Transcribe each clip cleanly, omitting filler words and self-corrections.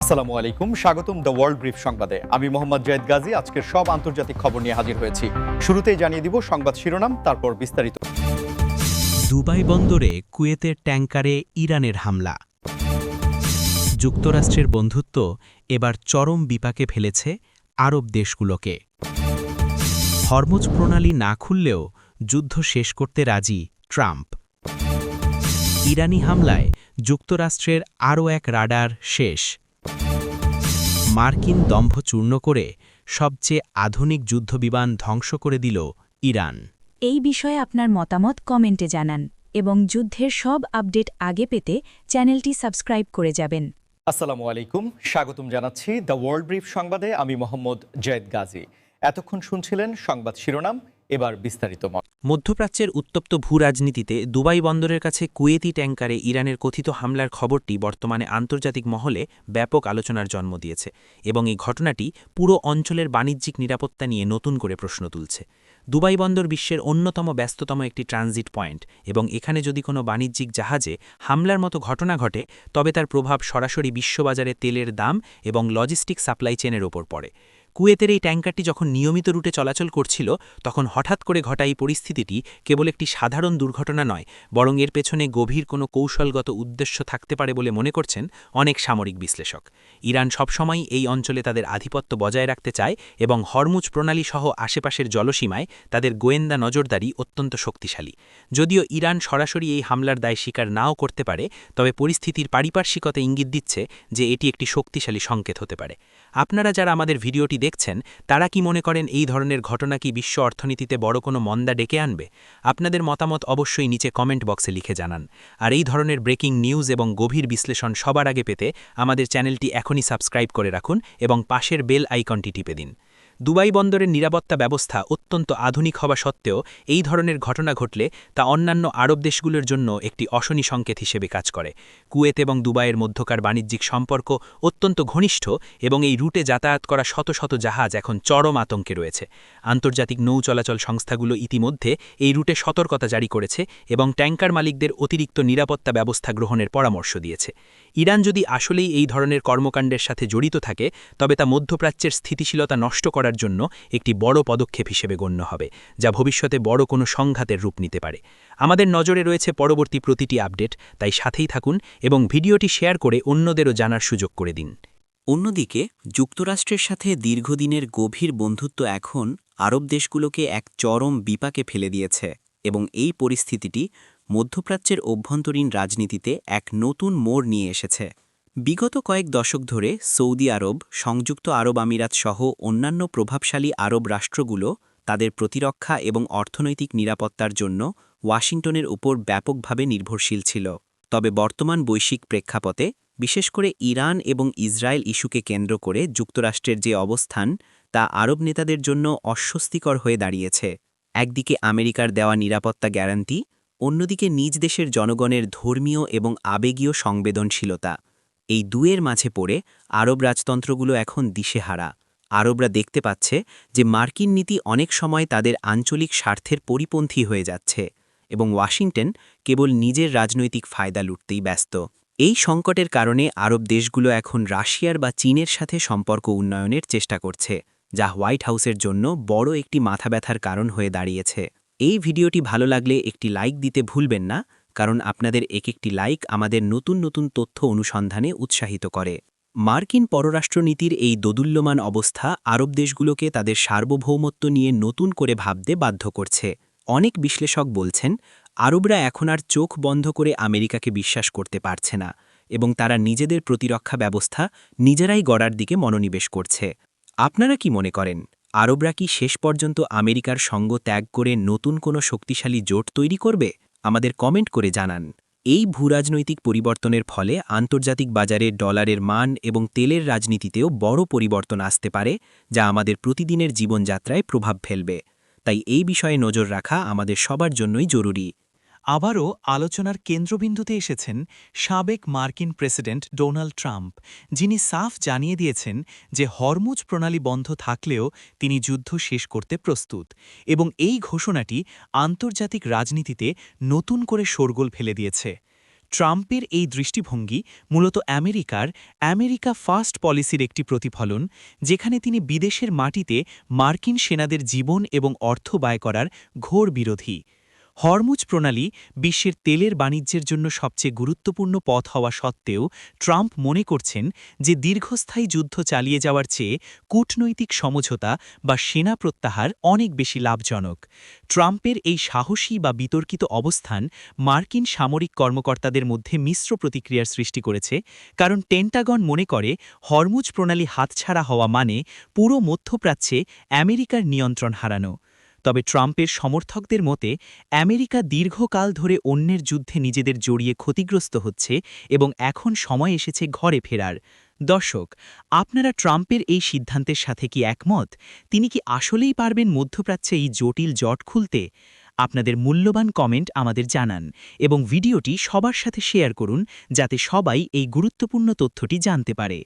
আসসালামু আলাইকুম, স্বাগতম দ্য ওয়ার্ল্ড ব্রিফ সংবাদে। আমি মোহাম্মদ জায়েদ গাজী আজকের সব আন্তর্জাতিক খবর নিয়ে হাজির হয়েছি। শুরুতেই জানিয়ে দিব সংবাদ শিরোনাম, তারপর বিস্তারিত। দুবাই বন্দরে কুয়েতের ট্যাঙ্কারে ইরানের হামলা। যুক্তরাষ্ট্রের বন্ধুত্ব এবার চরম বিপাকে ফেলেছে আরব দেশগুলোকে। হরমুজ প্রণালী না খুললেও যুদ্ধ শেষ করতে রাজি ট্রাম্প। ইরানি হামলায় যুক্তরাষ্ট্রের আরও এক রাডার শেষ। মার্কিন দম্ভ চূর্ণ করে সবচেয়ে আধুনিক যুদ্ধবিমান ধ্বংস করে দিল ইরান। এই বিষয়ে আপনার মতামত কমেন্টে জানান এবং যুদ্ধের সব আপডেট আগে পেতে চ্যানেলটি সাবস্ক্রাইব করে যাবেন। আসসালামু আলাইকুম, স্বাগতম জানাচ্ছি দ্য ওয়ার্ল্ড ব্রিফ সংবাদে। আমি মোহাম্মদ জায়েদ গাজী। এতক্ষণ শুনছিলেন সংবাদ শিরোনাম, এবার বিস্তারিত। মধ্যপ্রাচ্যের উত্তপ্ত ভূরাজনীতিতে দুবাই বন্দরের কাছে কুয়েতি ট্যাঙ্কারে ইরানের কথিত হামলার খবরটি বর্তমানে আন্তর্জাতিক মহলে ব্যাপক আলোচনার জন্ম দিয়েছে এবং এই ঘটনাটি পুরো অঞ্চলের বাণিজ্যিক নিরাপত্তা নিয়ে নতুন করে প্রশ্ন তুলছে। দুবাই বন্দর বিশ্বের অন্যতম ব্যস্ততম একটি ট্রানজিট পয়েন্ট এবং এখানে যদি কোনো বাণিজ্যিক জাহাজে হামলার মতো ঘটনা ঘটে তবে তার প্রভাব সরাসরি বিশ্ববাজারে তেলের দাম এবং লজিস্টিক সাপ্লাই চেনের ওপর পড়ে। কুয়েতের এই ট্যাঙ্কারটি যখন নিয়মিত রুটে চলাচল করছিল তখন হঠাৎ করে ঘটা এই পরিস্থিতিটি কেবল একটি সাধারণ দুর্ঘটনা নয়, বরং এর পেছনে গভীর কোনো কৌশলগত উদ্দেশ্য থাকতে পারে বলে মনে করছেন অনেক সামরিক বিশ্লেষক। ইরান সবসময় এই অঞ্চলে তাদের আধিপত্য বজায় রাখতে চায় এবং হরমুজ প্রণালী সহ আশেপাশের জলসীমায় তাদের গোয়েন্দা নজরদারি অত্যন্ত শক্তিশালী। যদিও ইরান সরাসরি এই হামলার দায় স্বীকার নাও করতে পারে, তবে পরিস্থিতির পারিপার্শ্বিকতা ইঙ্গিত দিচ্ছে যে এটি একটি শক্তিশালী সংকেত হতে পারে। আপনারা যারা আমাদের ভিডিওটি দেখছেন তারা কি মনে করেন এই ধরনের ঘটনা কি বিশ্ব অর্থনীতিতে বড় কোনো মন্দা ডেকে আনবে? আপনাদের মতামত অবশ্যই নিচে কমেন্ট বক্সে লিখে জানান। আর এই ধরনের ব্রেকিং নিউজ এবং গভীর বিশ্লেষণ সবার আগে পেতে আমাদের চ্যানেলটি এখনই সাবস্ক্রাইব করে রাখুন এবং পাশের বেল আইকনটি টিপে দিন। দুবাই বন্দরের নিরাপত্তা ব্যবস্থা অত্যন্ত আধুনিক হওয়া সত্ত্বেও এই ধরনের ঘটনা ঘটলে তা অন্যান্য আরব দেশগুলোর জন্য একটি অশনি সংকেত হিসেবে কাজ করে। কুয়েত এবং দুবাইয়ের মধ্যকার বাণিজ্যিক সম্পর্ক অত্যন্ত ঘনিষ্ঠ এবং এই রুটে যাতায়াত করা শত শত জাহাজ এখন চরম আতঙ্কে রয়েছে। আন্তর্জাতিক নৌ চলাচল সংস্থাগুলো ইতিমধ্যে এই রুটে সতর্কতা জারি করেছে এবং ট্যাঙ্কার মালিকদের অতিরিক্ত নিরাপত্তা ব্যবস্থা গ্রহণের পরামর্শ দিয়েছে। ইরান যদি আসলেই এই ধরনের কর্মকাণ্ডের সাথে জড়িত থাকে তবে তা মধ্যপ্রাচ্যের স্থিতিশীলতা নষ্ট করার জন্য একটি বড় পদক্ষেপ হিসেবে গণ্য হবে, যা ভবিষ্যতে বড় কোনো সংঘাতের রূপ নিতে পারে। আমাদের নজরে রয়েছে পরবর্তী প্রতিটি আপডেট, তাই সাথেই থাকুন এবং ভিডিওটি শেয়ার করে অন্যদেরও জানার সুযোগ করে দিন। অন্যদিকে যুক্তরাষ্ট্রের সাথে দীর্ঘদিনের গভীর বন্ধুত্ব এখন আরব দেশগুলোকে এক চরম বিপাকে ফেলে দিয়েছে এবং এই পরিস্থিতিটি মধ্যপ্রাচ্যের অভ্যন্তরীণ রাজনীতিতে এক নতুন মোড় নিয়ে এসেছে। বিগত কয়েক দশক ধরে সৌদি আরব, সংযুক্ত আরব আমিরাত সহ অন্যান্য প্রভাবশালী আরব রাষ্ট্রগুলো তাদের প্রতিরক্ষা এবং অর্থনৈতিক নিরাপত্তার জন্য ওয়াশিংটনের উপর ব্যাপকভাবে নির্ভরশীল ছিল। তবে বর্তমান বৈশ্বিক প্রেক্ষাপটে, বিশেষ করে ইরান এবং ইসরায়েল ইস্যুকে কেন্দ্র করে যুক্তরাষ্ট্রের যে অবস্থান তা আরব নেতাদের জন্য অস্বস্তিকর হয়ে দাঁড়িয়েছে। একদিকে আমেরিকার দেওয়া নিরাপত্তা গ্যারান্টি, অন্যদিকে নিজ দেশের জনগণের ধর্মীয় এবং আবেগীয় সংবেদনশীলতা। এই দুয়ের মাঝে পড়ে আরব রাজতন্ত্রগুলো এখন দিশেহারা। আরবরা দেখতে পাচ্ছে যে মার্কিন নীতি অনেক সময় তাদের আঞ্চলিক স্বার্থের পরিপন্থী হয়ে যাচ্ছে এবং ওয়াশিংটন কেবল নিজের রাজনৈতিক ফায়দা লুটতেই ব্যস্ত। এই সংকটের কারণে আরব দেশগুলো এখন রাশিয়ার বা চীনের সাথে সম্পর্ক উন্নয়নের চেষ্টা করছে, যা হোয়াইট হাউসের জন্য বড় একটি মাথাব্যথার কারণ হয়ে দাঁড়িয়েছে। এই ভিডিওটি ভালো লাগলে একটি লাইক দিতে ভুলবেন না, কারণ আপনাদের একটি লাইক আমাদের নতুন নতুন তথ্য অনুসন্ধানে উৎসাহিত করে। মার্কিন পররাষ্ট্রনীতির এই দোদুল্যমান অবস্থা আরব দেশগুলোকে তাদের সার্বভৌমত্ব নিয়ে নতুন করে ভাবতে বাধ্য করছে। অনেক বিশ্লেষক বলছেন আরবরা এখন আর চোখ বন্ধ করে আমেরিকাকে বিশ্বাস করতে পারছে না এবং তারা নিজেদের প্রতিরক্ষা ব্যবস্থা নিজেরাই গড়ার দিকে মনোনিবেশ করছে। আপনারা কি মনে করেন, আরবরা কি শেষ পর্যন্ত আমেরিকার সঙ্গ ত্যাগ করে নতুন কোনো শক্তিশালী জোট তৈরি করবে? আমাদের কমেন্ট করে জানান। এই ভূরাজনৈতিক পরিবর্তনের ফলে আন্তর্জাতিক বাজারে ডলারের মান এবং তেলের রাজনীতিতেও বড় পরিবর্তন আসতে পারে, যা আমাদের প্রতিদিনের জীবনযাত্রায় প্রভাব ফেলবে। তাই এই বিষয়ে নজর রাখা আমাদের সবার জন্যই জরুরি। আবারও আলোচনার কেন্দ্রবিন্দুতে এসেছেন সাবেক মার্কিন প্রেসিডেন্ট ডোনাল্ড ট্রাম্প, যিনি সাফ জানিয়ে দিয়েছেন যে হরমুজ প্রণালী বন্ধ থাকলেও তিনি যুদ্ধ শেষ করতে প্রস্তুত এবং এই ঘোষণাটি আন্তর্জাতিক রাজনীতিতে নতুন করে শোরগোল ফেলে দিয়েছে। ট্রাম্পের এই দৃষ্টিভঙ্গি মূলত আমেরিকা ফার্স্ট পলিসির একটি প্রতিফলন, যেখানে তিনি বিদেশের মাটিতে মার্কিন সেনাদের জীবন এবং অর্থ ব্যয় করার ঘোর বিরোধী। হরমুজ প্রণালী বিশ্বের তেলের বাণিজ্যের জন্য সবচেয়ে গুরুত্বপূর্ণ পথ হওয়া সত্ত্বেও ট্রাম্প মনে করছেন যে দীর্ঘস্থায়ী যুদ্ধ চালিয়ে যাওয়ার চেয়ে কূটনৈতিক সমঝোতা বা সেনা প্রত্যাহার অনেক বেশি লাভজনক। ট্রাম্পের এই সাহসী বা বিতর্কিত অবস্থান মার্কিন সামরিক কর্মকর্তাদের মধ্যে মিশ্র প্রতিক্রিয়ার সৃষ্টি করেছে, কারণ পেন্টাগন মনে করে হরমুজ প্রণালী হাতছাড়া হওয়া মানে পুরো মধ্যপ্রাচ্যে আমেরিকার নিয়ন্ত্রণ হারানো। তবে ট্রাম্পের সমর্থকদের মতে আমেরিকা দীর্ঘকাল ধরে অন্যের যুদ্ধে নিজেদের জড়িয়ে ক্ষতিগ্রস্ত হচ্ছে এবং এখন সময় এসেছে ঘরে ফেরার। দর্শক, আপনারা ট্রাম্পের এই সিদ্ধান্তের সাথে কি একমত? তিনি কি আসলেই পারবেন মধ্যপ্রাচ্যে এই জটিল জট খুলতে? আপনাদের মূল্যবান কমেন্ট আমাদের জানান এবং ভিডিওটি সবার সাথে শেয়ার করুন, যাতে সবাই এই গুরুত্বপূর্ণ তথ্যটি জানতে পারে।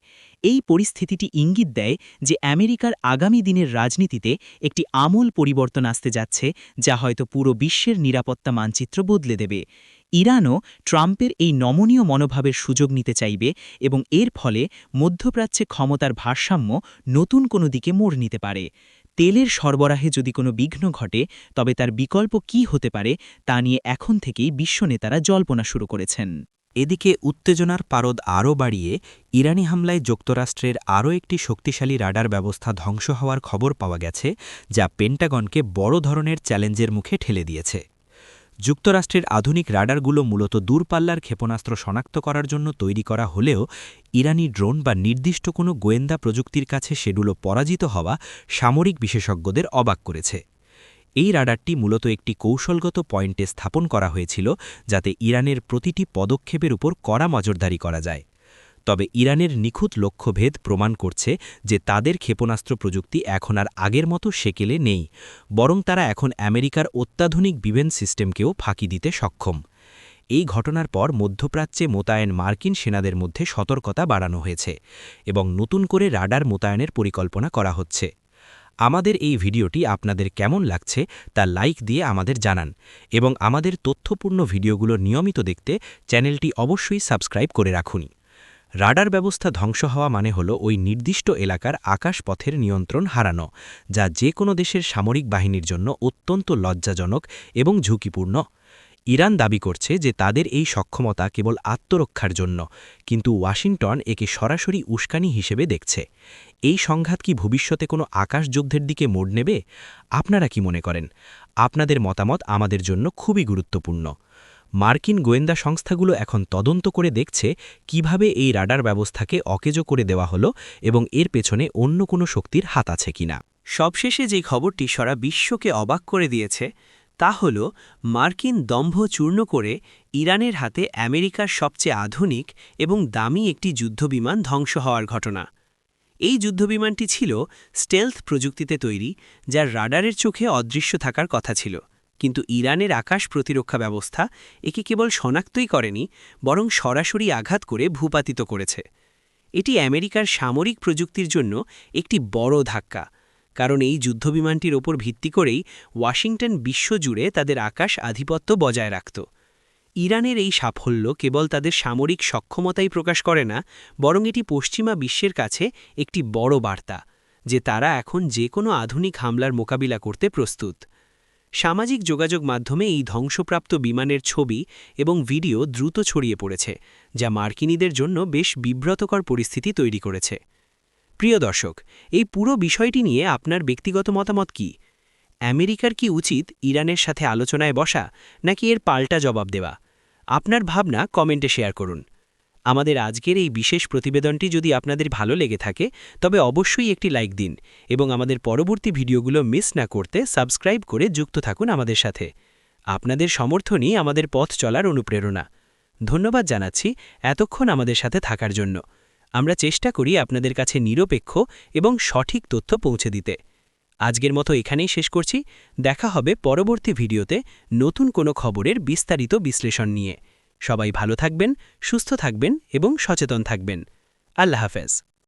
এই পরিস্থিতিটি ইঙ্গিত দেয় যে আমেরিকার আগামী দিনের রাজনীতিতে একটি আমূল পরিবর্তন আসতে যাচ্ছে, যা হয়তো পুরো বিশ্বের নিরাপত্তা মানচিত্র বদলে দেবে। ইরানও ট্রাম্পের এই নমনীয় মনোভাবের সুযোগ নিতে চাইবে এবং এর ফলে মধ্যপ্রাচ্যে ক্ষমতার ভারসাম্য নতুন কোনো দিকে মোড় নিতে পারে। তেলের সরবরাহে যদি কোনো বিঘ্ন ঘটে, তবে তার বিকল্প কী হতে পারে তা নিয়ে এখন থেকেই বিশ্বনেতারা জল্পনা শুরু করেছেন। এদিকে উত্তেজনার পারদ আরও বাড়িয়ে ইরানি হামলায় যুক্তরাষ্ট্রের আরও একটি শক্তিশালী রাডার ব্যবস্থা ধ্বংস হওয়ার খবর পাওয়া গেছে, যা পেন্টাগনকে বড় ধরনের চ্যালেঞ্জের মুখে ঠেলে দিয়েছে। যুক্তরাষ্ট্রের আধুনিক রাডারগুলো মূলত দূরপাল্লার ক্ষেপণাস্ত্র শনাক্ত করার জন্য তৈরি করা হলেও ইরানি ড্রোন বা নির্দিষ্ট কোনো গোয়েন্দা প্রযুক্তির কাছে সেগুলো পরাজিত হওয়া সামরিক বিশেষজ্ঞদের অবাক করেছে। এই রাডারটি মূলত একটি কৌশলগত পয়েন্টে স্থাপন করা হয়েছিল, যাতে ইরানের প্রতিটি পদক্ষেপের উপর কড়া নজরদারি করা যায়। তবে ইরানের নিখুঁত লক্ষ্যভেদ প্রমাণ করছে যে তাদের ক্ষেপণাস্ত্র প্রযুক্তি এখন আর আগের মতো সেকেলে নেই, বরং তারা এখন আমেরিকার অত্যাধুনিক বিমান সিস্টেমকেও ফাঁকি দিতে সক্ষম। এই ঘটনার পর মধ্যপ্রাচ্যে মোতায়েন মার্কিন সেনাদের মধ্যে সতর্কতা বাড়ানো হয়েছে এবং নতুন করে রাডার মোতায়েনের পরিকল্পনা করা হচ্ছে। আমাদের এই ভিডিওটি আপনাদের কেমন লাগছে তা লাইক দিয়ে আমাদের জানান এবং আমাদের তথ্যপূর্ণ ভিডিওগুলো নিয়মিত দেখতে চ্যানেলটি অবশ্যই সাবস্ক্রাইব করে রাখুন। রাডার ব্যবস্থা ধ্বংস হওয়া মানে হল ওই নির্দিষ্ট এলাকার আকাশপথের নিয়ন্ত্রণ হারানো, যা যে কোনো দেশের সামরিক বাহিনীর জন্য অত্যন্ত লজ্জাজনক এবং ঝুঁকিপূর্ণ। ইরান দাবি করছে যে তাদের এই সক্ষমতা কেবল আত্মরক্ষার জন্য, কিন্তু ওয়াশিংটন একে সরাসরি উস্কানি হিসেবে দেখছে। এই সংঘাত কি ভবিষ্যতে কোনো আকাশ যুদ্ধের দিকে মোড় নেবে? আপনারা কি মনে করেন? আপনাদের মতামত আমাদের জন্য খুবই গুরুত্বপূর্ণ। মার্কিন গোয়েন্দা সংস্থাগুলো এখন তদন্ত করে দেখছে কিভাবে এই রাডার ব্যবস্থাকে অকেজো করে দেওয়া হলো এবং এর পেছনে অন্য কোনো শক্তির হাত আছে কিনা। সবশেষে যে খবরটি সারা বিশ্বকে অবাক করে দিয়েছে তা হল মার্কিন দম্ভ চূর্ণ করে ইরানের হাতে আমেরিকার সবচেয়ে আধুনিক এবং দামি একটি যুদ্ধবিমান ধ্বংস হওয়ার ঘটনা। এই যুদ্ধবিমানটি ছিল স্টেলথ প্রযুক্তিতে তৈরি, যার রাডারের চোখে অদৃশ্য থাকার কথা ছিল, কিন্তু ইরানের আকাশ প্রতিরক্ষা ব্যবস্থা একে কেবল শনাক্তই করেনি, বরং সরাসরি আঘাত করে ভূপাতিত করেছে। এটি আমেরিকার সামরিক প্রযুক্তির জন্য একটি বড় ধাক্কা, কারণ এই যুদ্ধবিমানটির ওপর ভিত্তি করেই ওয়াশিংটন বিশ্বজুড়ে তাদের আকাশ আধিপত্য বজায় রাখত। ইরানের এই সাফল্য কেবল তাদের সামরিক সক্ষমতাই প্রকাশ করে না, বরং এটি পশ্চিমা বিশ্বের কাছে একটি বড় বার্তা যে তারা এখন যে কোনো আধুনিক হামলার মোকাবিলা করতে প্রস্তুত। সামাজিক যোগাযোগ মাধ্যমে এই ধ্বংসপ্রাপ্ত বিমানের ছবি এবং ভিডিও দ্রুত ছড়িয়ে পড়েছে, যা মার্কিনীদের জন্য বেশ বিব্রতকর পরিস্থিতি তৈরি করেছে। প্রিয় দর্শক, এই পুরো বিষয়টি নিয়ে আপনার ব্যক্তিগত মতামত কি? আমেরিকার কি উচিত ইরানের সাথে আলোচনায় বসা, নাকি এর পাল্টা জবাব দেওয়া? আপনার ভাবনা কমেন্টে শেয়ার করুন। আমাদের আজকের এই বিশেষ প্রতিবেদনটি যদি আপনাদের ভালো লেগে থাকে, তবে অবশ্যই একটি লাইক দিন এবং আমাদের পরবর্তী ভিডিওগুলো মিস না করতে সাবস্ক্রাইব করে যুক্ত থাকুন আমাদের সাথে। আপনাদের সমর্থনই আমাদের পথ চলার অনুপ্রেরণা। ধন্যবাদ জানাচ্ছি এতক্ষণ আমাদের সাথে থাকার জন্য। আমরা চেষ্টা করি আপনাদের কাছে নিরপেক্ষ এবং সঠিক তথ্য পৌঁছে দিতে। আজকের মতো এখানেই শেষ করছি। দেখা হবে পরবর্তী ভিডিওতে নতুন কোনো খবরের বিস্তারিত বিশ্লেষণ নিয়ে। সবাই ভালো থাকবেন, সুস্থ থাকবেন এবং সচেতন থাকবেন। আল্লাহ হাফেজ।